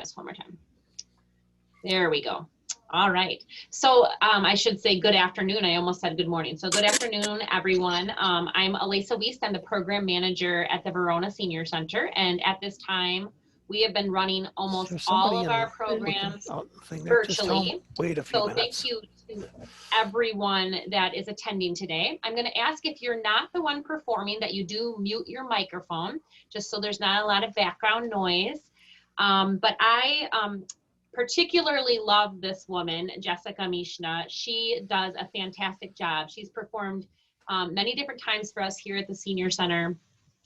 this one more time. There we go. All right. So I should say good afternoon. I almost said good morning. So good afternoon, everyone. I'm Elisa Wiest. I'm the program manager at the Verona Senior Center. And at this time, we have been running almost all of our programs virtually. Wait a few minutes. So thank you to everyone that is attending today. I'm going to ask, if you're not the one performing, that you do mute your microphone, just so there's not a lot of background noise. But I particularly love this woman, Jessica Michna. She does a fantastic job. She's performed many different times for us here at the Senior Center.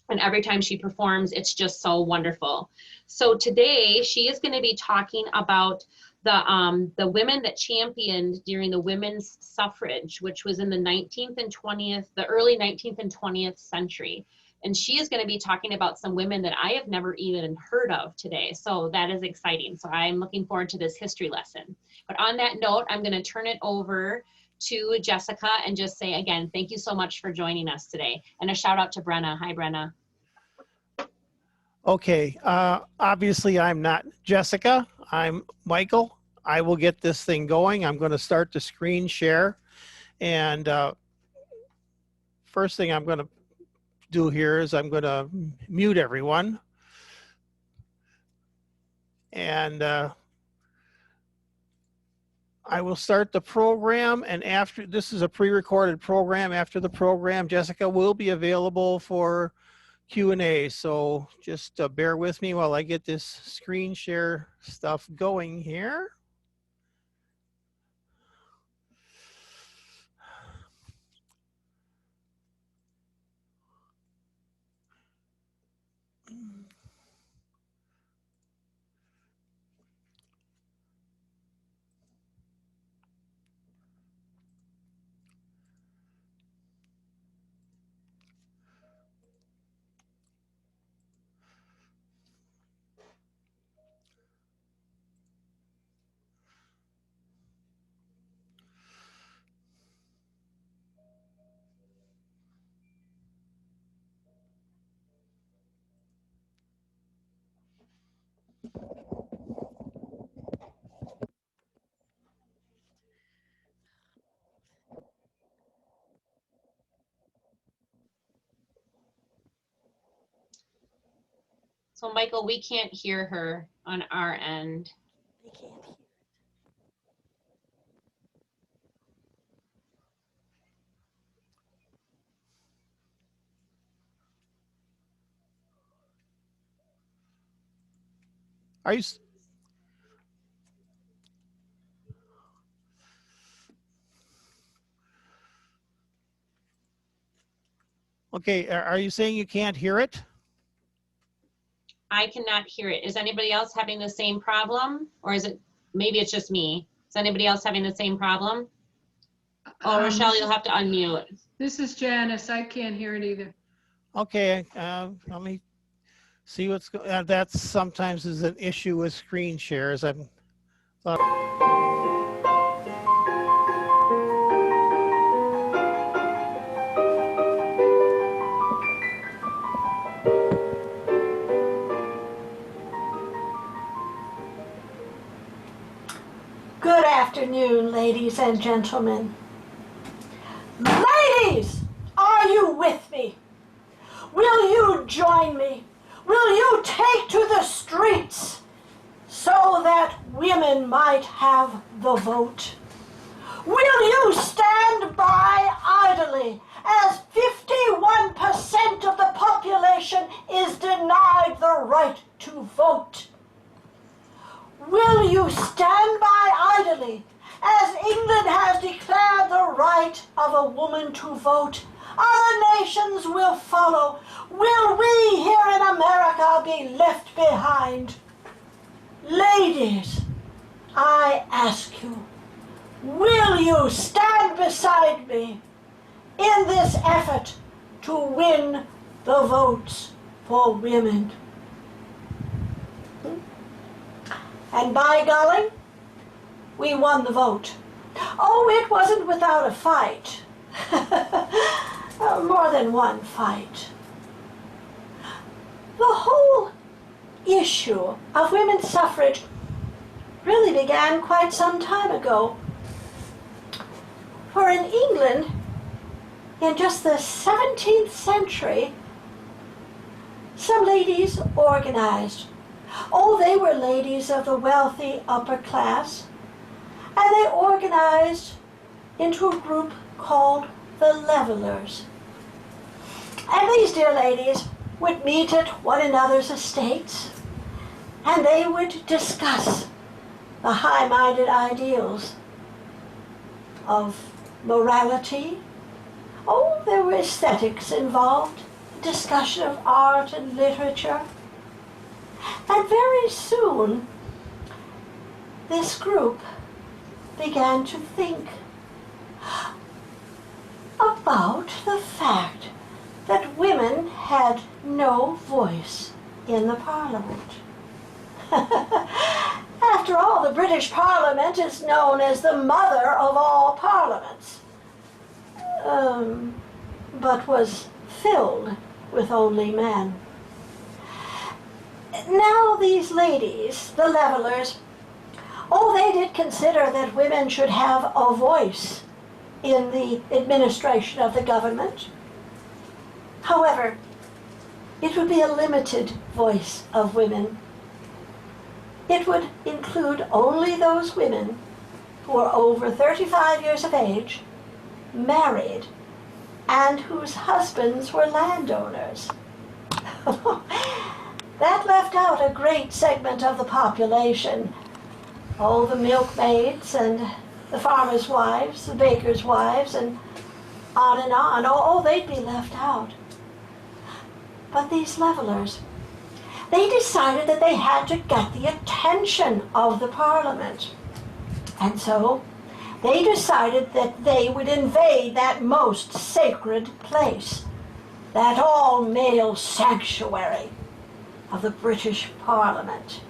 And every time she performs, it's just so wonderful. So today she is going to be talking about the women that championed during the women's suffrage, which was in the 19th and 20th, the early 19th and 20th century. And she is going to be talking about some women that I have never even heard of today. So that is exciting. So I'm looking forward to this history lesson. But on that note, I'm going to turn it over to Jessica and just say again, thank you so much for joining us today. And a shout out to Brenna. Hi, Brenna. Okay, obviously I'm not Jessica, I'm Michael. I will get this thing going. I'm going to start the screen share. And first thing I'm going to do here is I'm going to mute everyone. And I will start the program, and after, this is a pre-recorded program. After the program, Jessica will be available for Q&A. So just bear with me while I get this screen share stuff going here. So Michael, we can't hear her on our end. They can't hear. Are you? Okay, are you saying you can't hear it? I cannot hear it. Is anybody else having the same problem? Or is it, maybe it's just me. Is anybody else having the same problem? Oh, Rochelle, you'll have to unmute. This is Janice. I can't hear it either. Okay, let me see what's going. That sometimes is an issue with screen shares. I'm thought. Good afternoon, ladies and gentlemen. Ladies, are you with me? Will you join me? Will you take to the streets so that women might have the vote? Will you stand by idly as 51% of the population is denied the right to vote? Will you stand by idly as England has declared the right of a woman to vote? Other nations will follow. Will we here in America be left behind? Ladies, I ask you, will you stand beside me in this effort to win the votes for women? And by golly, we won the vote. Oh, it wasn't without a fight. More than one fight. The whole issue of women's suffrage really began quite some time ago. For in England, in just the 17th century, some ladies organized. Oh, they were ladies of the wealthy upper class, and they organized into a group called the Levelers. And these dear ladies would meet at one another's estates, and they would discuss the high-minded ideals of morality. Oh, there were aesthetics involved, discussion of art and literature. And very soon, this group began to think about the fact that women had no voice in the Parliament. After all, the British Parliament is known as the mother of all parliaments, but was filled with only men. Now these ladies, the Levelers, oh, they did consider that women should have a voice in the administration of the government. However, it would be a limited voice of women. It would include only those women who are over 35 years of age, married, and whose husbands were landowners. That left out a great segment of the population. All the milkmaids and the farmers' wives, the bakers' wives, and on and on. Oh, they'd be left out. But these Levelers, they decided that they had to get the attention of the Parliament. And so they decided that they would invade that most sacred place, that all-male sanctuary of the British Parliament.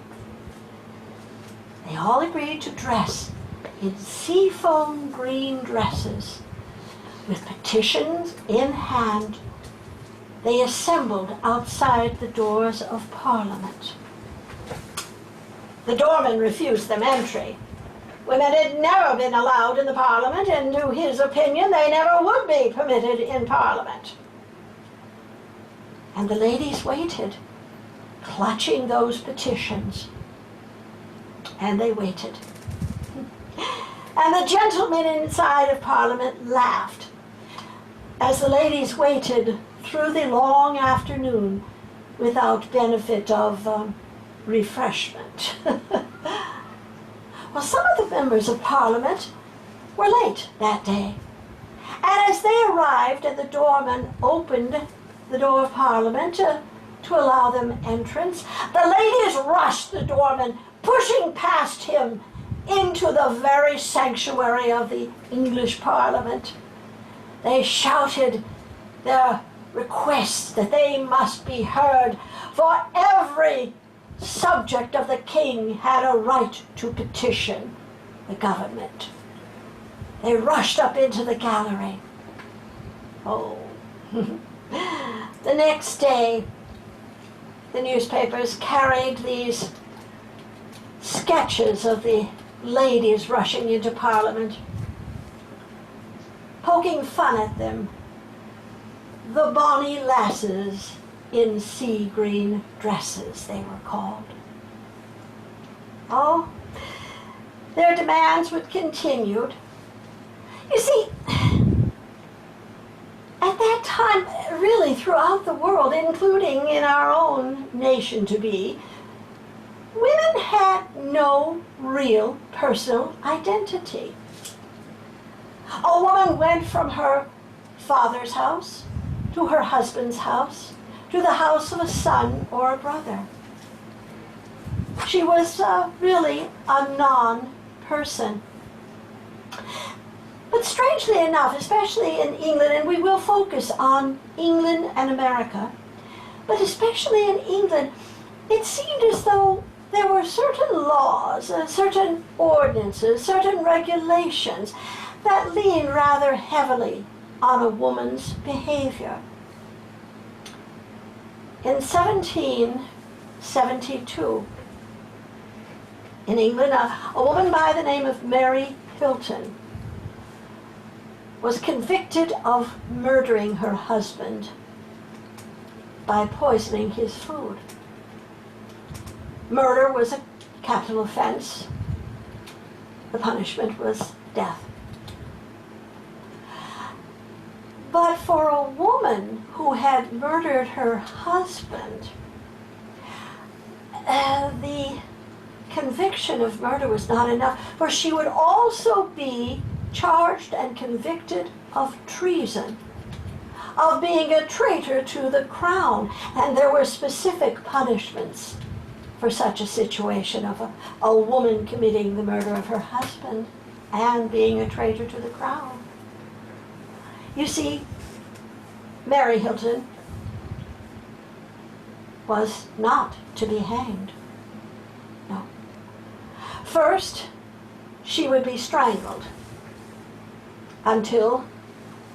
They all agreed to dress in seafoam green dresses. With petitions in hand, they assembled outside the doors of Parliament. The doorman refused them entry. Women had never been allowed in the Parliament, and to his opinion, they never would be permitted in Parliament. And the ladies waited, clutching those petitions. And they waited. And the gentlemen inside of Parliament laughed as the ladies waited through the long afternoon without benefit of refreshment. Well, some of the members of Parliament were late that day. And as they arrived and the doorman opened the door of Parliament to allow them entrance, the ladies rushed the doorman, pushing past him into the very sanctuary of the English Parliament. They shouted their requests that they must be heard, for every subject of the king had a right to petition the government. They rushed up into the gallery. Oh, the next day, the newspapers carried these sketches of the ladies rushing into Parliament, poking fun at them. The bonny lasses in sea green dresses, they were called. Oh, their demands would continue. You see, at that time, really throughout the world, including in our own nation to be, women had no real personal identity. A woman went from her father's house to her husband's house, to the house of a son or a brother. She was really a non-person. But strangely enough, especially in England, and we will focus on England and America, but especially in England, it seemed as though there were certain laws, certain ordinances, certain regulations that lean rather heavily on a woman's behavior. In 17 1872. In England, a woman by the name of Mary Hilton was convicted of murdering her husband by poisoning his food. Murder was a capital offense. The punishment was death. But for a woman who had murdered her husband, the conviction of murder was not enough, for she would also be charged and convicted of treason, of being a traitor to the crown, and there were specific punishments for such a situation of a woman committing the murder of her husband and being a traitor to the crown. You see, Mary Hilton was not to be hanged. No. First, she would be strangled until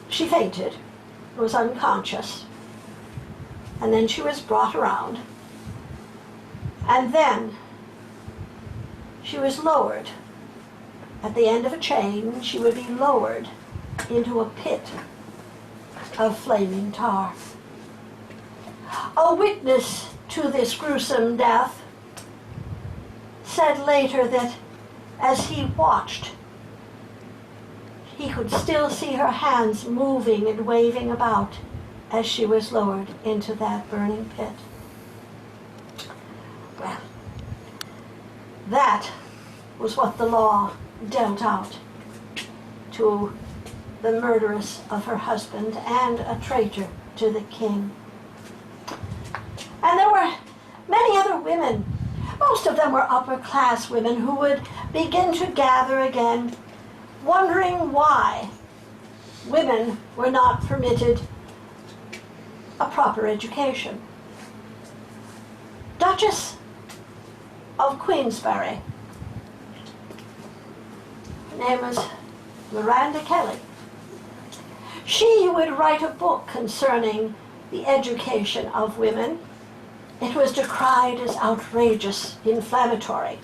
she fainted, was unconscious, and then she was brought around, and then she was lowered. At the end of a chain, she would be lowered into a pit of flaming tar. A witness to this gruesome death said later that as he watched, he could still see her hands moving and waving about as she was lowered into that burning pit. Well, that was what the law dealt out to the murderess of her husband and a traitor to the king. And there were many other women. Most of them were upper-class women who would begin to gather again, wondering why women were not permitted a proper education. Duchess of Queensberry, her name was Miranda Kelly. She would write a book concerning the education of women. It was decried as outrageous, inflammatory.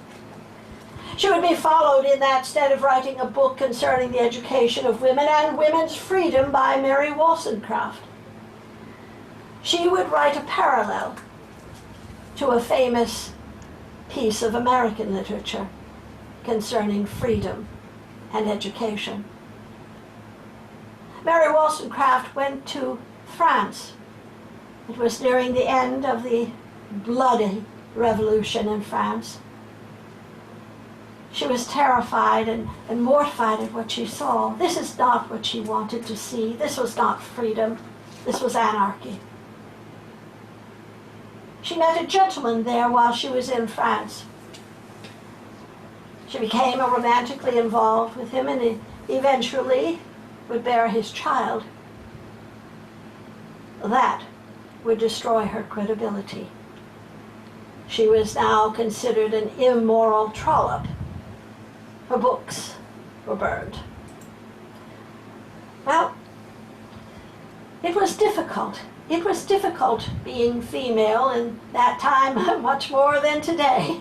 She would be followed in that stead of writing a book concerning the education of women and women's freedom by Mary Wollstonecraft. She would write a parallel to a famous piece of American literature concerning freedom and education. Mary Wollstonecraft went to France. It was nearing the end of the bloody revolution in France. She was terrified and mortified at what she saw. This is not what she wanted to see. This was not freedom. This was anarchy. She met a gentleman there while she was in France. She became romantically involved with him and eventually would bear his child. That would destroy her credibility. She was now considered an immoral trollop. Her books were burned. Well, it was difficult. It was difficult being female in that time, much more than today.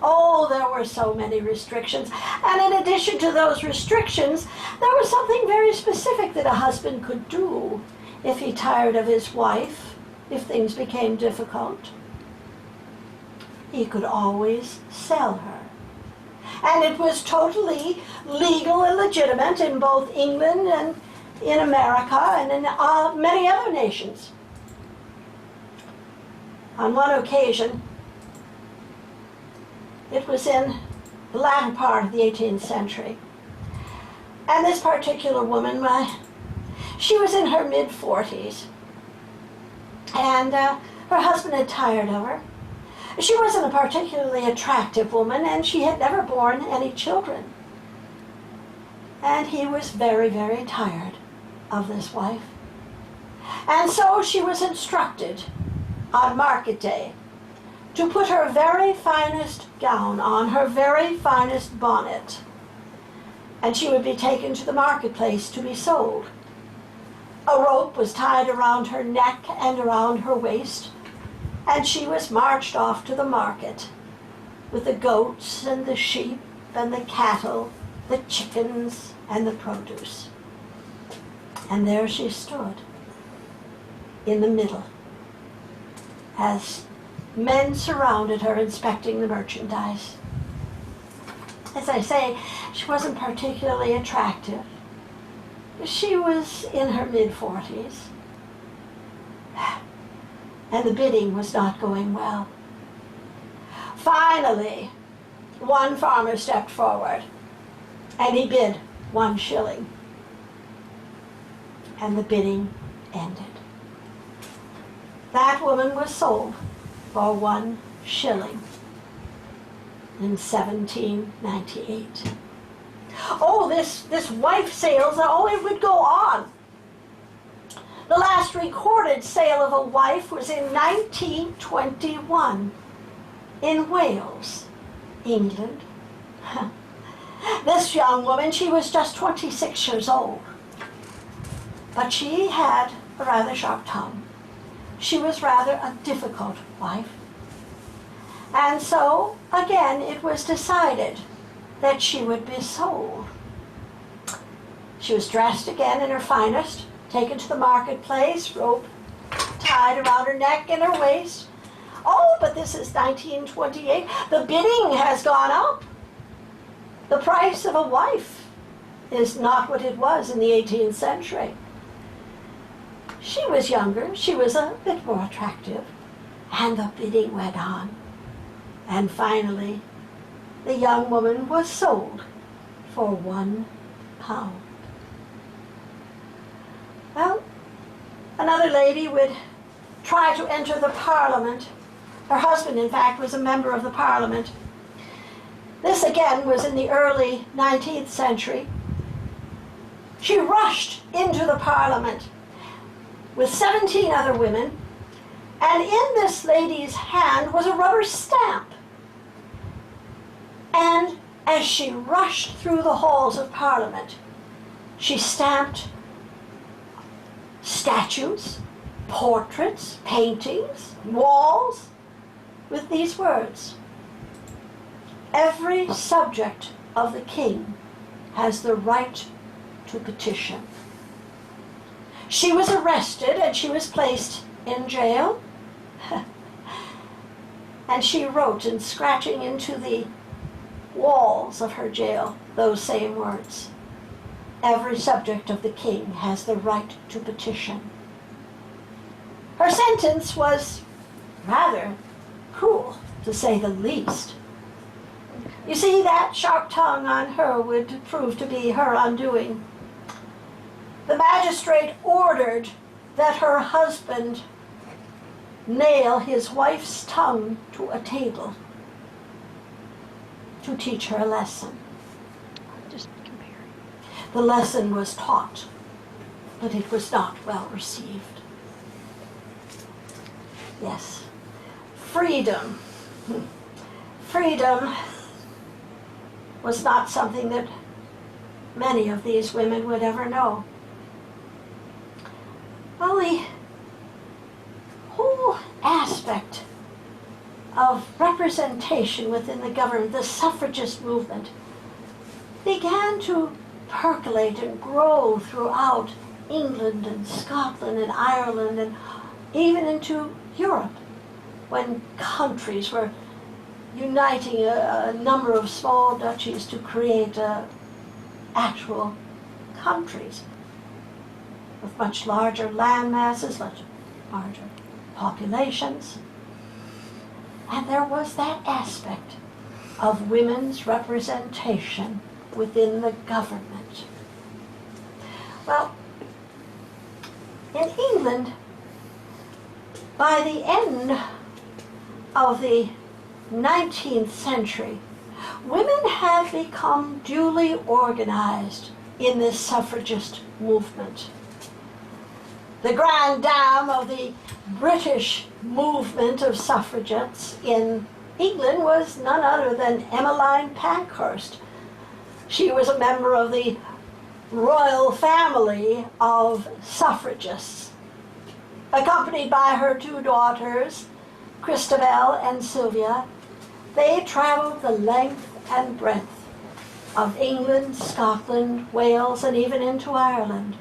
Oh, there were so many restrictions. And in addition to those restrictions, there was something very specific that a husband could do if he tired of his wife, if things became difficult. He could always sell her. And it was totally legal and legitimate in both England and in America and in many other nations. On one occasion, it was in the latter part of the 18th century, and this particular woman, she was in her mid-40s, and her husband had tired of her. She wasn't a particularly attractive woman, and she had never borne any children. And he was very, very tired of this wife. And so she was instructed on market day to put her very finest gown on, her very finest bonnet, and she would be taken to the marketplace to be sold. A rope was tied around her neck and around her waist, and she was marched off to the market with the goats and the sheep and the cattle, the chickens and the produce. And there she stood in the middle as men surrounded her inspecting the merchandise. As I say, she wasn't particularly attractive. She was in her mid-40s. And the bidding was not going well. Finally, one farmer stepped forward and he bid 1 shilling. And the bidding ended. That woman was sold for 1 shilling in 1798. Oh, this wife sales, oh, it would go on. The last recorded sale of a wife was in 1921 in Wales, England. This young woman, she was just 26 years old, but she had a rather sharp tongue. She was rather a difficult wife. And so, again, it was decided that she would be sold. She was dressed again in her finest, taken to the marketplace, rope tied around her neck and her waist. Oh, but this is 1928. The bidding has gone up. The price of a wife is not what it was in the 18th century. She was younger, she was a bit more attractive, and the bidding went on. And finally, the young woman was sold for £1. Well, another lady would try to enter the Parliament. Her husband, in fact, was a member of the Parliament. This again was in the early 19th century. She rushed into the Parliament with 17 other women, and in this lady's hand was a rubber stamp. And as she rushed through the halls of Parliament, she stamped statues, portraits, paintings, walls, with these words: "Every subject of the king has the right to petition." She was arrested and she was placed in jail. And she wrote, in scratching into the walls of her jail, those same words: "Every subject of the king has the right to petition." Her sentence was rather cruel, to say the least. You see, that sharp tongue on her would prove to be her undoing. The magistrate ordered that her husband nail his wife's tongue to a table to teach her a lesson. Just comparing. The lesson was taught, but it was not well received. Yes, freedom. Freedom was not something that many of these women would ever know. Well, the whole aspect of representation within the government, the suffragist movement, began to percolate and grow throughout England and Scotland and Ireland and even into Europe, when countries were uniting a number of small duchies to create actual countries with much larger land masses, much larger populations. And there was that aspect of women's representation within the government. Well, in England, by the end of the 19th century, women had become duly organized in this suffragist movement. The grande dame of the British movement of suffragettes in England was none other than Emmeline Pankhurst. She was a member of the royal family of suffragists, accompanied by her 2 daughters, Christabel and Sylvia, they traveled the length and breadth of England, Scotland, Wales, and even into Ireland.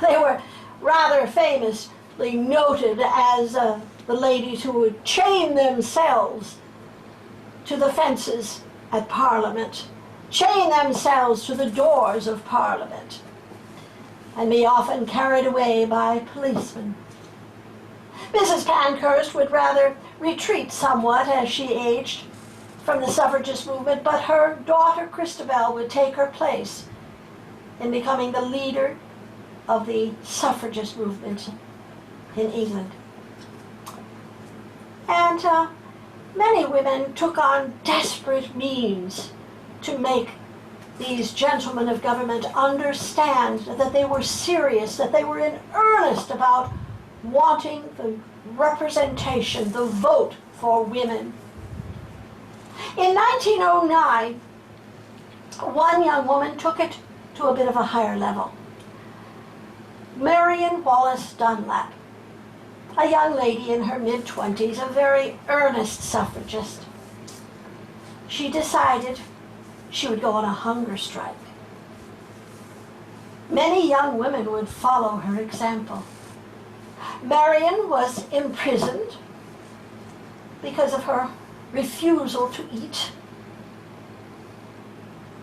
They were rather famously noted as the ladies who would chain themselves to the fences at Parliament, chain themselves to the doors of Parliament, and be often carried away by policemen. Mrs. Pankhurst would rather retreat somewhat as she aged from the suffragist movement, but her daughter Christabel would take her place in becoming the leader of the suffragist movement in England. And many women took on desperate means to make these gentlemen of government understand that they were serious, that they were in earnest about wanting the representation, the vote for women. In 1909, one young woman took it to a bit of a higher level. Marion Wallace Dunlap, a young lady in her mid-20s, a very earnest suffragist. She decided she would go on a hunger strike. Many young women would follow her example. Marion was imprisoned because of her refusal to eat.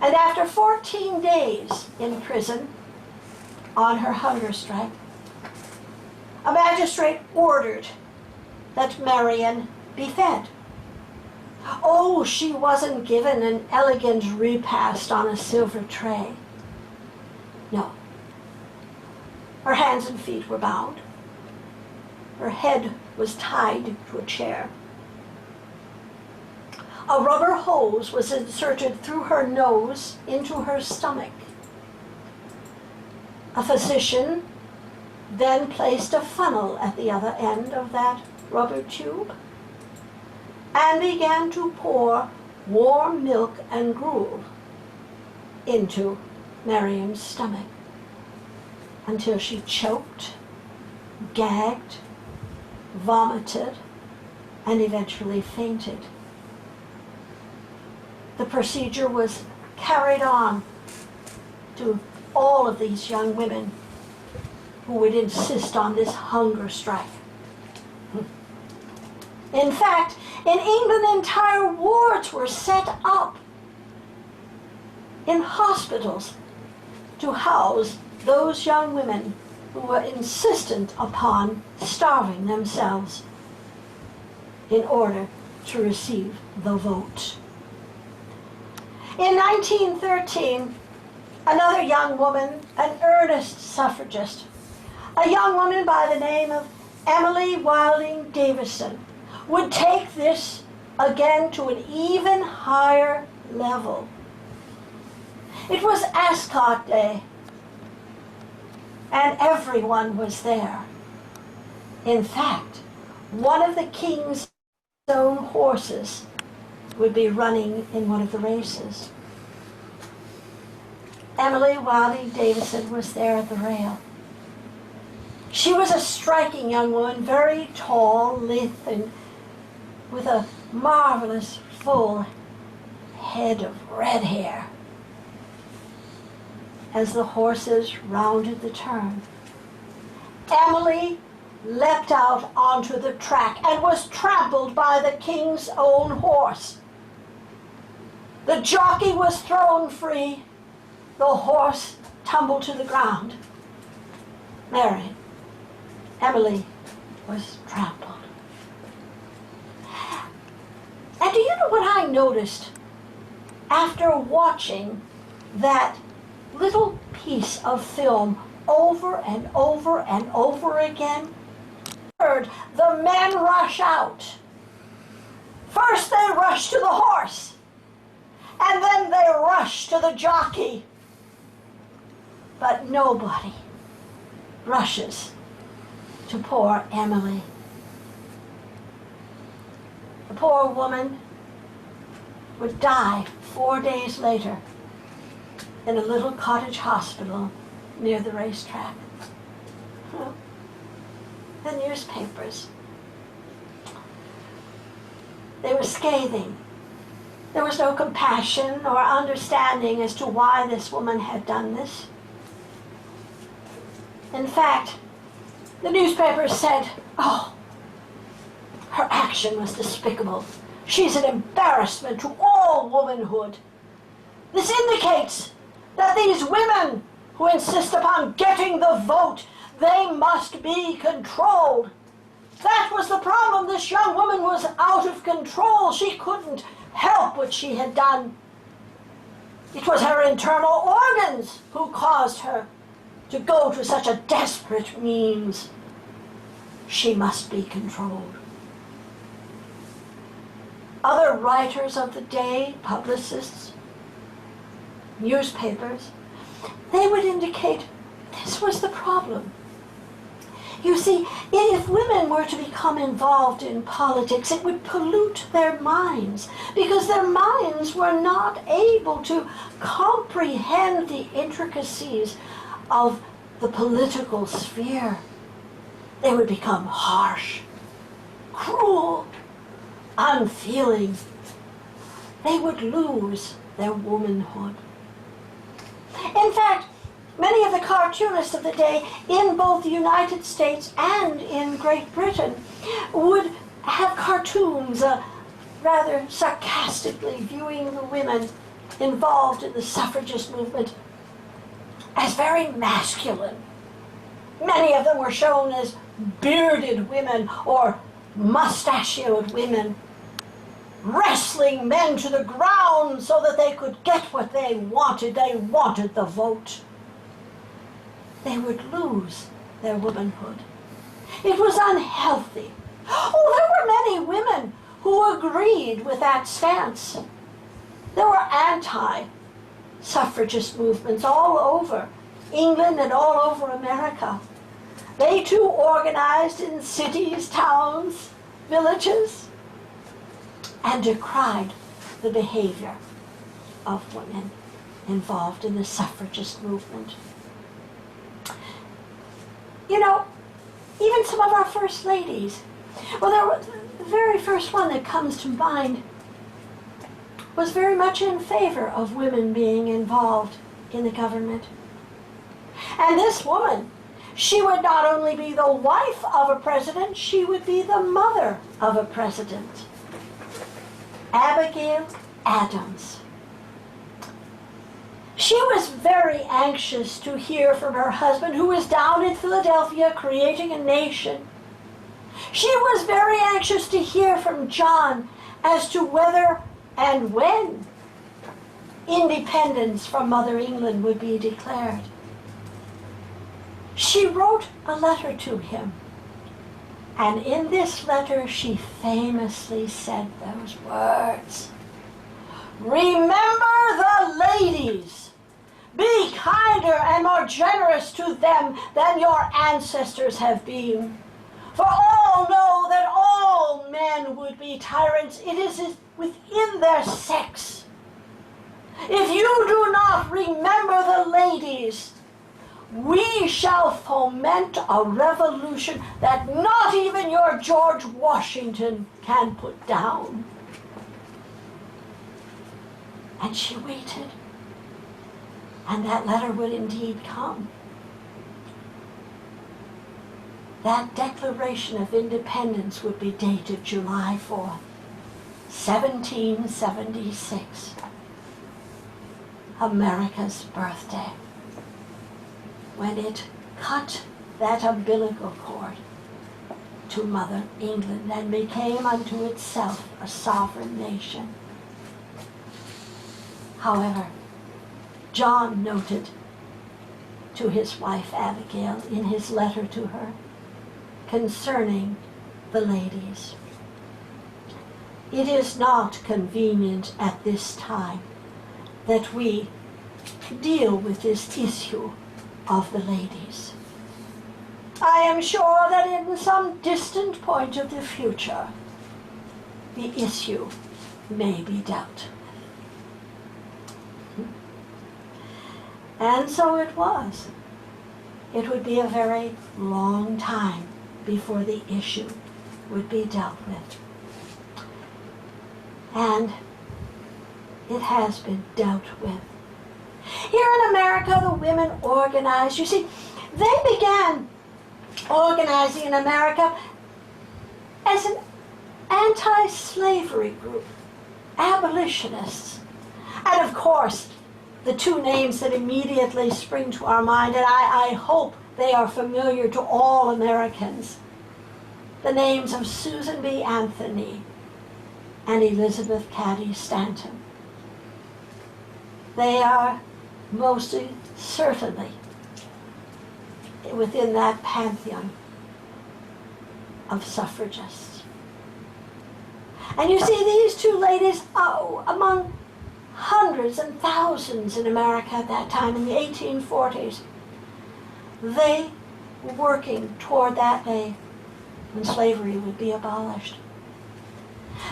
And after 14 days in prison on her hunger strike, a magistrate ordered that Marion be fed. Oh, she wasn't given an elegant repast on a silver tray. No. Her hands and feet were bound. Her head was tied to a chair. A rubber hose was inserted through her nose into her stomach. A physician then placed a funnel at the other end of that rubber tube and began to pour warm milk and gruel into Marion's stomach until she choked, gagged, vomited, and eventually fainted. The procedure was carried on to all of these young women who would insist on this hunger strike. In fact, in England, entire wards were set up in hospitals to house those young women who were insistent upon starving themselves in order to receive the vote. In 1913, another young woman, an earnest suffragist, a young woman by the name of Emily Wilding Davison, would take this again to an even higher level. It was Ascot Day, and everyone was there. In fact, one of the king's own horses would be running in one of the races. Emily Wilding Davison was there at the rail. She was a striking young woman, very tall, lithe, and with a marvelous full head of red hair. As the horses rounded the turn, Emily leapt out onto the track and was trampled by the king's own horse. The jockey was thrown free. The horse tumbled to the ground. Emily was trampled. And do you know what I noticed after watching that little piece of film over and over and over again? Heard the men rush out. First they rush to the horse, and then they rush to the jockey. But nobody rushes to poor Emily. The poor woman would die 4 days later in a little cottage hospital near the racetrack. The newspapers They were scathing. There was no compassion or understanding as to why this woman had done this. In fact, the newspapers said, "Oh, her action was despicable. She's an embarrassment to all womanhood. This indicates that these women who insist upon getting the vote, they must be controlled." That was the problem. This young woman was out of control. She couldn't help what she had done. It was her internal organs who caused her to go to such a desperate means. She must be controlled. Other writers of the day, publicists, newspapers, they would indicate this was the problem. You see, if women were to become involved in politics, it would pollute their minds, because their minds were not able to comprehend the intricacies of the political sphere. They would become harsh, cruel, unfeeling. They would lose their womanhood. In fact, many of the cartoonists of the day in both the United States and in Great Britain would have cartoons rather sarcastically viewing the women involved in the suffragist movement as very masculine. Many of them were shown as bearded women or mustachioed women, wrestling men to the ground so that they could get what they wanted. They wanted the vote. They would lose their womanhood. It was unhealthy. Oh, there were many women who agreed with that stance. There were anti-suffragist movements all over England and all over America. They too organized in cities, towns, villages, and decried the behavior of women involved in the suffragist movement. You know, even some of our first ladies, well, the very first one that comes to mind was very much in favor of women being involved in the government. And this woman, she would not only be the wife of a president, she would be the mother of a president. Abigail Adams. She was very anxious to hear from her husband, who was down in Philadelphia creating a nation. She was very anxious to hear from John as to whether and when independence from Mother England would be declared. She wrote a letter to him, and in this letter she famously said those words: "Remember the ladies. Be kinder and more generous to them than your ancestors have been. For all know that all men would be tyrants. It is within their sex. If you do not remember the ladies, we shall foment a revolution that not even your George Washington can put down." And she waited. And that letter would indeed come. That Declaration of Independence would be dated July 4th, 1776, America's birthday, when it cut that umbilical cord to Mother England and became unto itself a sovereign nation. However, John noted to his wife Abigail in his letter to her concerning the ladies, "It is not convenient at this time that we deal with this issue of the ladies. I am sure that in some distant point of the future, the issue may be dealt." And so it was. It would be a very long time before the issue would be dealt with. And it has been dealt with. Here in America, the women organized. You see, they began organizing in America as an anti-slavery group, abolitionists. And of course, the two names that immediately spring to our mind, and I hope they are familiar to all Americans, the names of Susan B. Anthony and Elizabeth Cady Stanton. They are most certainly within that pantheon of suffragists. And you see, these two ladies, among hundreds and thousands in America at that time, in the 1840s, they were working toward that day when slavery would be abolished.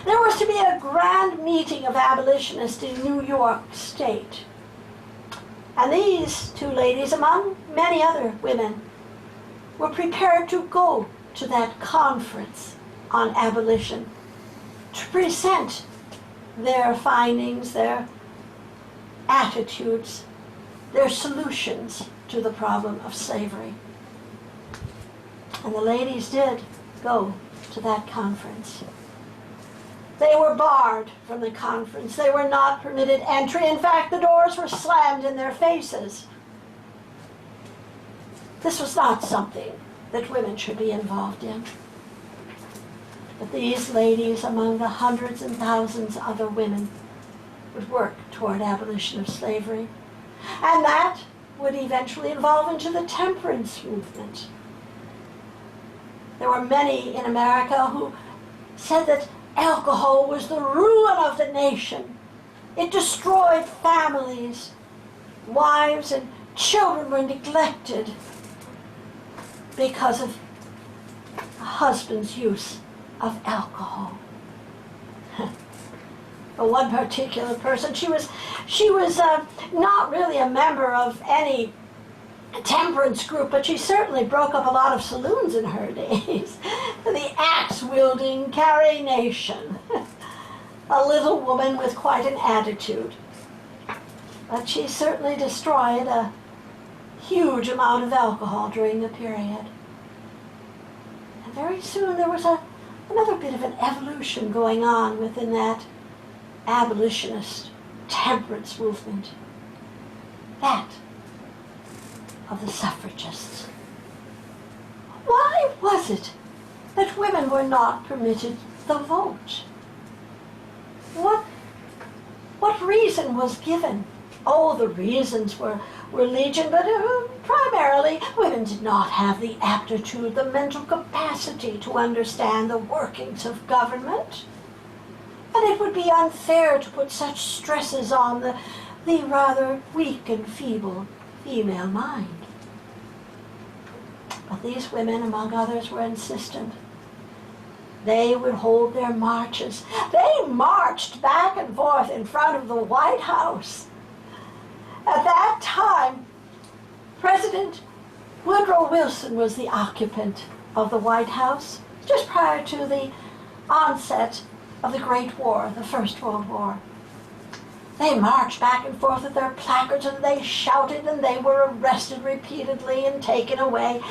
There was to be a grand meeting of abolitionists in New York State. And these two ladies, among many other women, were prepared to go to that conference on abolition to present their findings, their attitudes, their solutions to the problem of slavery. And the ladies did go to that conference. They were barred from the conference. They were not permitted entry. In fact, the doors were slammed in their faces. This was not something that women should be involved in. But these ladies, among the hundreds and thousands of other women, would work toward abolition of slavery. And that would eventually evolve into the temperance movement. There were many in America who said that alcohol was the ruin of the nation. It destroyed families. Wives and children were neglected because of a husband's use of alcohol. But one particular person, she was not really a member of any temperance group, but she certainly broke up a lot of saloons in her days. The axe-wielding Carrie Nation, a little woman with quite an attitude. But she certainly destroyed a huge amount of alcohol during the period. And very soon there was another bit of an evolution going on within that abolitionist temperance movement. That of the suffragists. Why was it that women were not permitted the vote? What reason was given? Oh, the reasons were legion, but primarily women did not have the aptitude, the mental capacity to understand the workings of government. And it would be unfair to put such stresses on the rather weak and feeble female mind. But these women, among others, were insistent. They would hold their marches. They marched back and forth in front of the White House. At that time, President Woodrow Wilson was the occupant of the White House, just prior to the onset of the Great War, the First World War. They marched back and forth with their placards, and they shouted, and they were arrested repeatedly and taken away.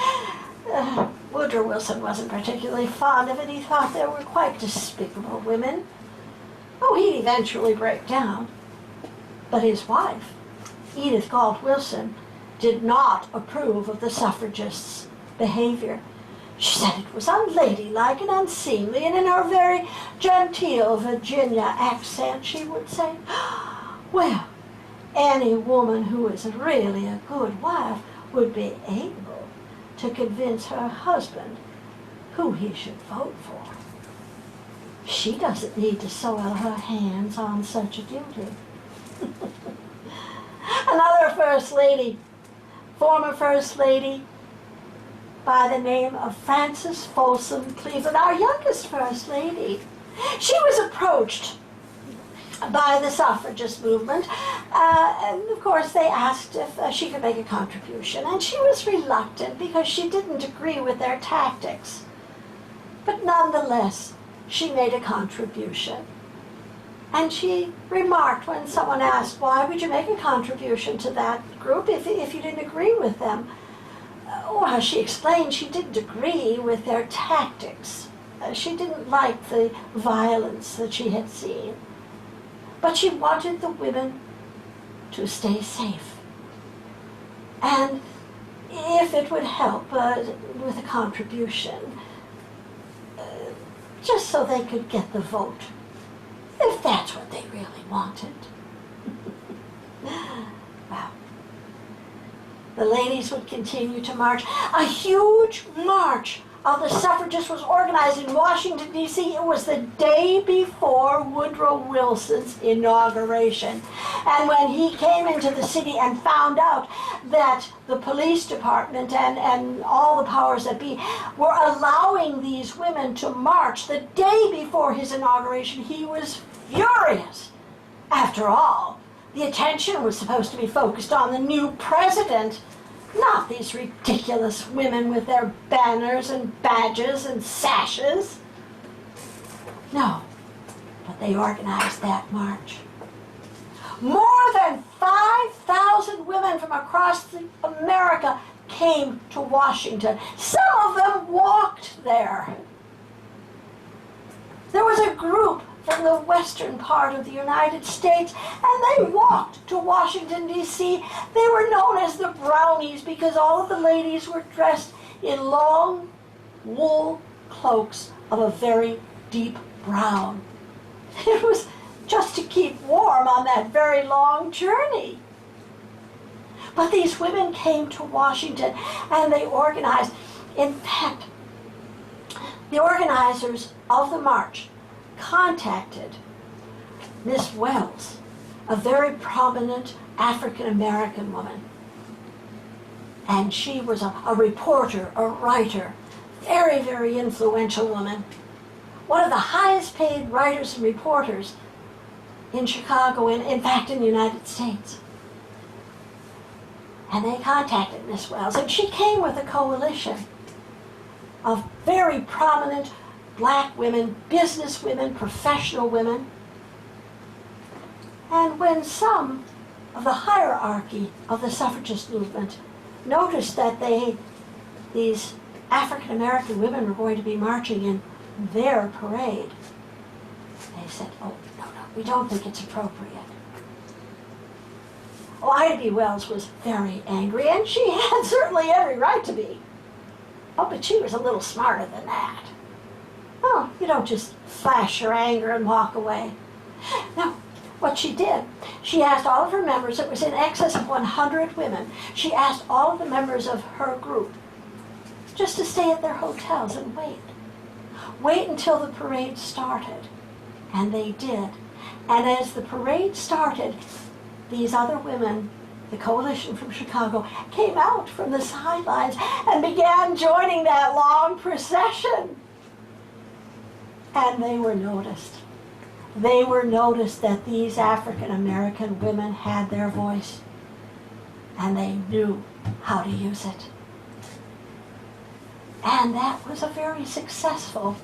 Woodrow Wilson wasn't particularly fond of it. He thought they were quite despicable women. Oh, he'd eventually break down. But his wife, Edith Galt Wilson, did not approve of the suffragists' behavior. She said it was unladylike and unseemly, and in her very genteel Virginia accent she would say, well, any woman who is really a good wife would be able to convince her husband who he should vote for. She doesn't need to soil her hands on such a duty. Another First Lady, former First Lady, by the name of Frances Folsom Cleveland, our youngest First Lady. She was approached by the suffragist movement, and of course they asked if she could make a contribution, and she was reluctant because she didn't agree with their tactics. But nonetheless, she made a contribution. And she remarked when someone asked, why would you make a contribution to that group if you didn't agree with them? Well, she explained she didn't agree with their tactics. She didn't like the violence that she had seen. But she wanted the women to stay safe. And if it would help with a contribution, just so they could get the vote, if that's what they really wanted. Well, the ladies would continue to march. A huge march of the suffragists was organized in Washington, D.C. It was the day before Woodrow Wilson's inauguration. And when he came into the city and found out that the police department and all the powers that be were allowing these women to march the day before his inauguration, he was furious. After all, the attention was supposed to be focused on the new president, not these ridiculous women with their banners and badges and sashes. No, but they organized that march. More than 5,000 women from across America came to Washington. Some of them walked there. There was a group from the western part of the United States, and they walked to Washington, D.C. They were known as the Brownies because all of the ladies were dressed in long wool cloaks of a very deep brown. It was just to keep warm on that very long journey. But these women came to Washington and they organized. In fact, the organizers of the march contacted Miss Wells, a very prominent African-American woman. And she was a reporter, a writer, very, very influential woman. One of the highest paid writers and reporters in Chicago, in fact in the United States. And they contacted Miss Wells, and she came with a coalition of very prominent black women, business women, professional women. And when some of the hierarchy of the suffragist movement noticed that these African-American women were going to be marching in their parade, they said, oh, no, we don't think it's appropriate. Oh, Ida B. Wells was very angry, and she had certainly every right to be. Oh, but she was a little smarter than that. Oh, you don't just flash your anger and walk away. No, what she did, she asked all of her members, it was in excess of 100 women, she asked all of the members of her group just to stay at their hotels and wait. Wait until the parade started. And they did. And as the parade started, these other women, the coalition from Chicago, came out from the sidelines and began joining that long procession. And they were noticed. They were noticed that these African-American women had their voice, and they knew how to use it. And that was a very successful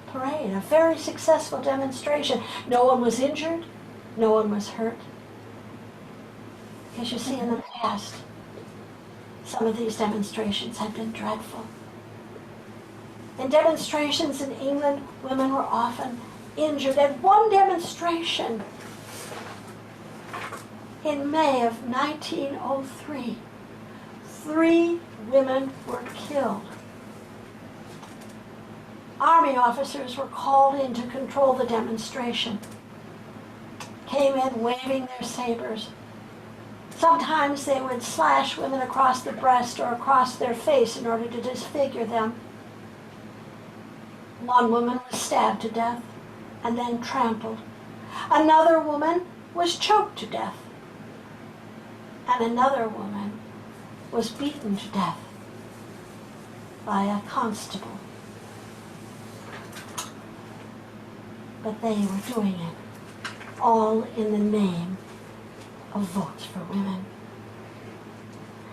parade, a very successful demonstration. No one was injured, no one was hurt. Because you see, in the past, some of these demonstrations had been dreadful. In demonstrations in England, women were often injured. At one demonstration in May of 1903, 3 women were killed. Army officers were called in to control the demonstration. Came in waving their sabers. Sometimes they would slash women across the breast or across their face in order to disfigure them. One woman was stabbed to death and then trampled. Another woman was choked to death. And another woman was beaten to death by a constable. But they were doing it all in the name of votes for women.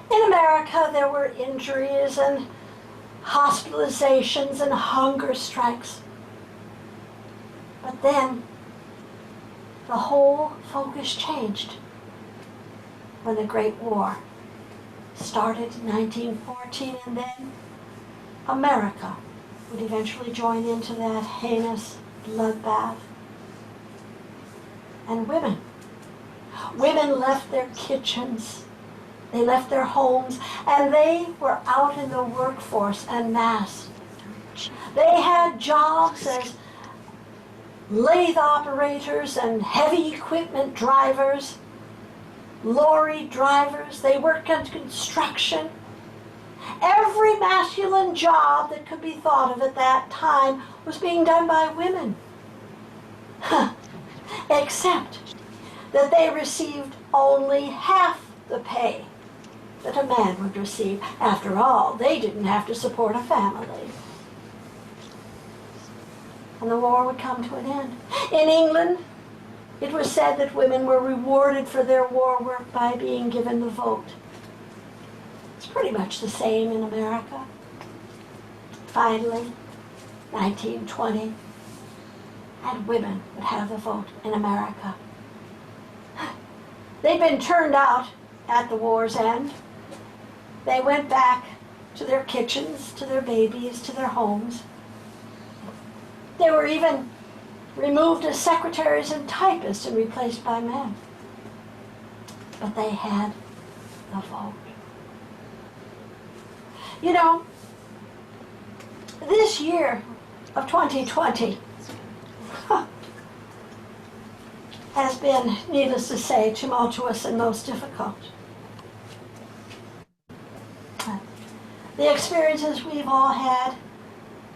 In America, there were injuries and hospitalizations and hunger strikes. But then, the whole focus changed when the Great War started in 1914, and then America would eventually join into that heinous bloodbath. And women left their kitchens, they left their homes, and they were out in the workforce en masse. They had jobs as lathe operators and heavy equipment drivers, lorry drivers. They worked on construction. Every masculine job that could be thought of at that time was being done by women. Except that they received only half the pay that a man would receive. After all, they didn't have to support a family. And the war would come to an end. In England, it was said that women were rewarded for their war work by being given the vote. It's pretty much the same in America. Finally, 1920, and women would have the vote in America. They'd been turned out at the war's end. They went back to their kitchens, to their babies, to their homes. They were even removed as secretaries and typists and replaced by men. But they had the vote. You know, this year of 2020 has been, needless to say, tumultuous and most difficult. The experiences we've all had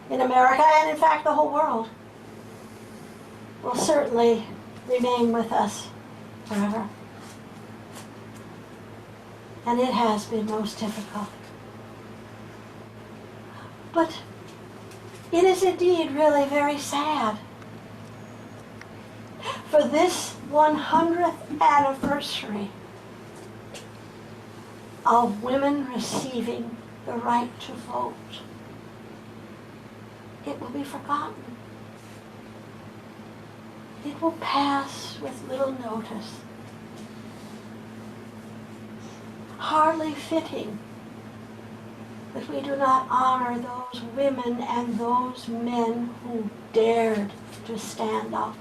in America, and in fact the whole world, will certainly remain with us forever. And it has been most difficult. But it is indeed really very sad for this 100th anniversary of women receiving the right to vote. It will be forgotten. It will pass with little notice. Hardly fitting that we do not honor those women and those men who dared to stand up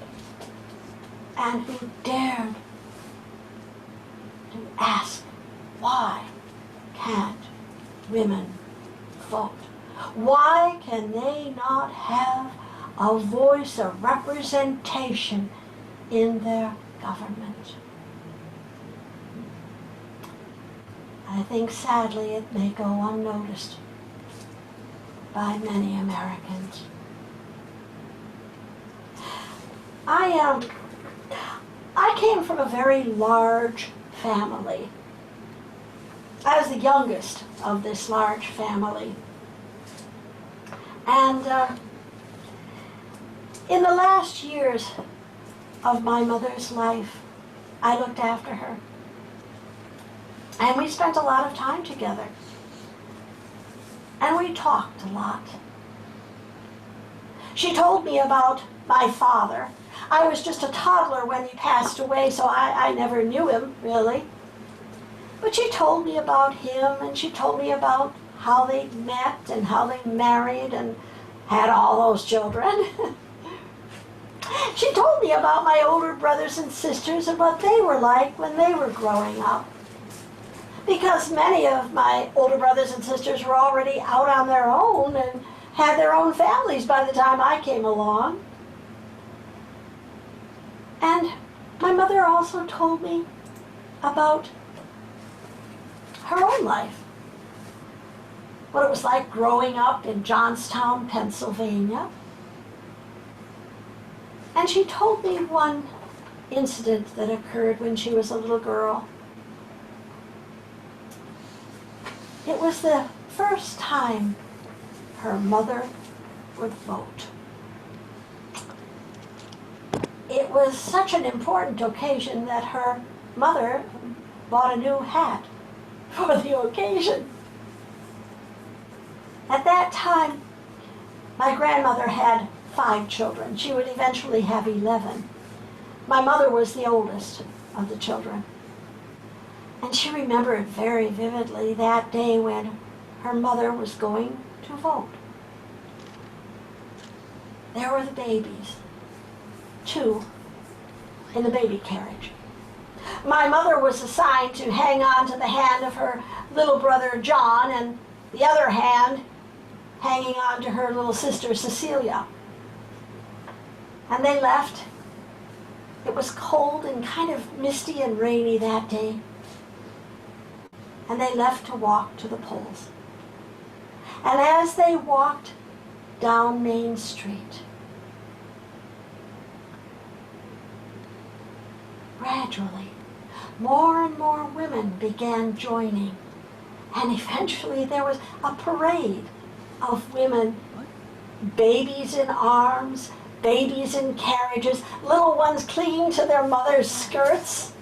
and who dared to ask, why can't women vote? Why can they not have a voice, a representation in their government? I think sadly it may go unnoticed by many Americans. I came from a very large family. I was the youngest of this large family. And in the last years of my mother's life, I looked after her. And we spent a lot of time together. And we talked a lot. She told me about my father. I was just a toddler when he passed away, so I never knew him, really. But she told me about him, and she told me about how they met and how they married and had all those children. She told me about my older brothers and sisters and what they were like when they were growing up. Because many of my older brothers and sisters were already out on their own and had their own families by the time I came along. And my mother also told me about her own life. What it was like growing up in Johnstown, Pennsylvania. And she told me one incident that occurred when she was a little girl. It was the first time her mother would vote. It was such an important occasion that her mother bought a new hat for the occasion. At that time, my grandmother had 5 children. She would eventually have 11. My mother was the oldest of the children. And she remembered very vividly that day when her mother was going to vote. There were the babies, 2 in the baby carriage. My mother was assigned to hang on to the hand of her little brother John, and the other hand hanging on to her little sister Cecilia. And they left. It was cold and kind of misty and rainy that day. And they left to walk to the polls. And as they walked down Main Street, gradually, more and more women began joining. And eventually there was a parade of women, babies in arms, babies in carriages, little ones clinging to their mother's skirts.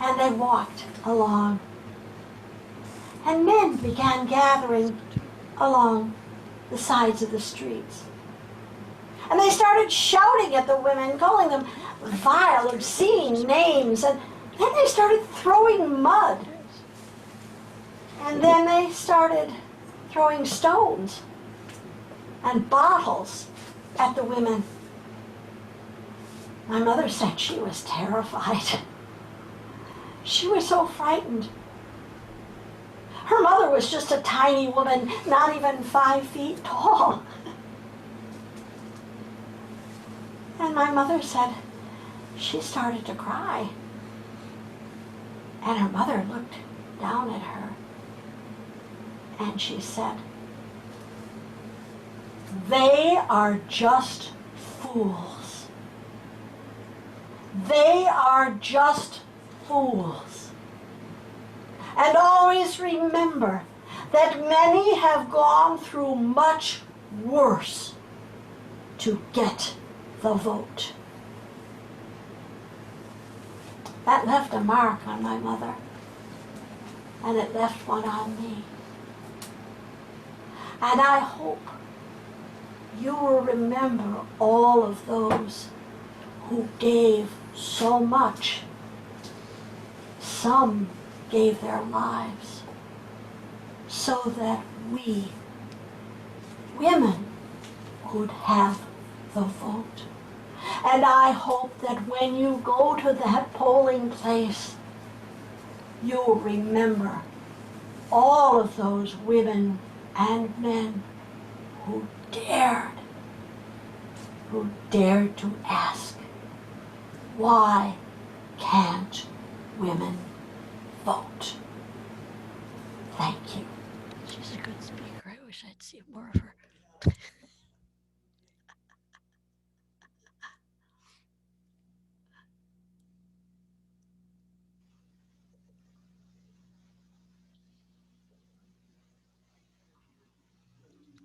And they walked along. And men began gathering along the sides of the streets. And they started shouting at the women, calling them vile, obscene names. And then they started throwing mud. And then they started throwing stones and bottles at the women. My mother said she was terrified. She was so frightened. Her mother was just a tiny woman, not even 5 feet tall. And my mother said she started to cry. And her mother looked down at her and she said, "They are just fools. They are just fools. And always remember that many have gone through much worse to get the vote." That left a mark on my mother, and it left one on me. And I hope you will remember all of those who gave so much. Some gave their lives so that we, women, could have the vote. And I hope that when you go to that polling place, you'll remember all of those women and men who dared to ask, why can't women vote? Thank you. She's a good speaker. I wish I'd see more of her.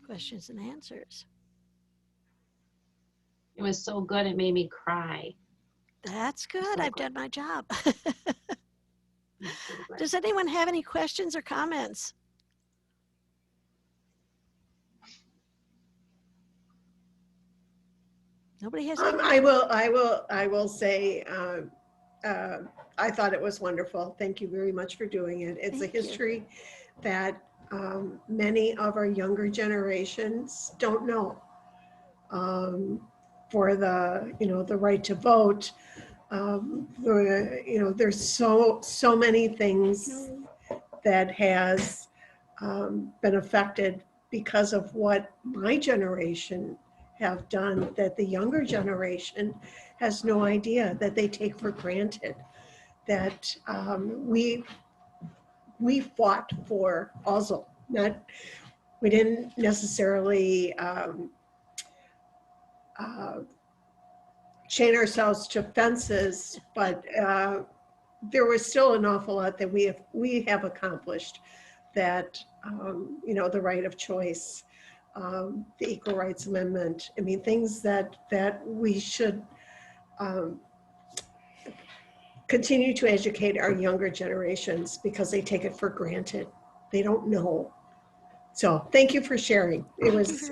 Questions and answers. It was so good, it made me cry. That's good. So I've good. done my job. It was so good. Does anyone have any questions or comments? Nobody has any? I will say, I thought it was wonderful. Thank you very much for doing it. It's Thank a you. history that many of our younger generations don't know. For the, the right to vote, there's so many things that has been affected because of what my generation have done that the younger generation has no idea, that they take for granted, that we fought for also, we didn't necessarily chain ourselves to fences, but there was still an awful lot that we have accomplished, that the right of choice, the Equal Rights Amendment. I mean, things that we should continue to educate our younger generations, because they take it for granted. They don't know. So thank you for sharing. It was